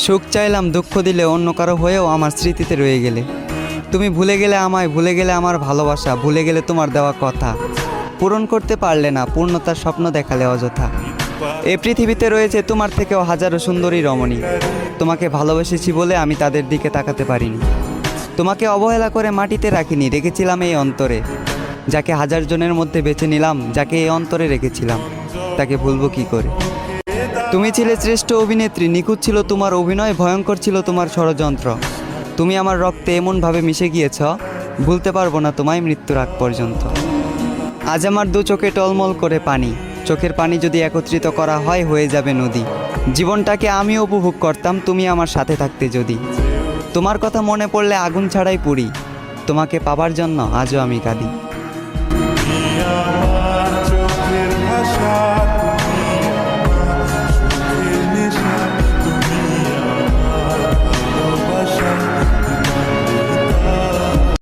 সুখ চাইলাম, দুঃখ দিলে অন্য কারো হয়েও আমার স্মৃতিতে রয়ে গেলে। তুমি ভুলে গেলে আমায়, ভুলে গেলে আমার ভালোবাসা, ভুলে গেলে তোমার দেওয়া কথা। পূরণ করতে পারলে না, পূর্ণতার স্বপ্ন দেখালে অযথা। এই পৃথিবীতে রয়েছে তোমার থেকেও হাজারো সুন্দরী রমণী। তোমাকে ভালোবেসেছি বলে আমি তাদের দিকে তাকাতে পারিনি। তোমাকে অবহেলা করে মাটিতে রাখিনি, রেখেছিলাম এই অন্তরে। যাকে হাজার জনের মধ্যে বেছে নিলাম, যাকে এই অন্তরে রেখেছিলাম, তাকে ভুলবো কি করে? তুমি ছিলে শ্রেষ্ঠ অভিনেত্রী, নিখুঁত ছিল তোমার অভিনয়, ভয়ঙ্কর ছিল তোমার ষড়যন্ত্র। তুমি আমার রক্তে এমনভাবে মিশে গিয়েছ, ভুলতে পারবো না তোমায় মৃত্যুর আগ পর্যন্ত। আজ আমার দু চোখে টলমল করে পানি, চোখের পানি যদি একত্রিত করা হয় হয়ে যাবে নদী। জীবনটাকে আমি উপভোগ করতাম তুমি আমার সাথে থাকতে যদি। তোমার কথা মনে পড়লে আগুন ছাড়াই পুড়ি, তোমাকে পাবার জন্য আজও আমি কাঁদি।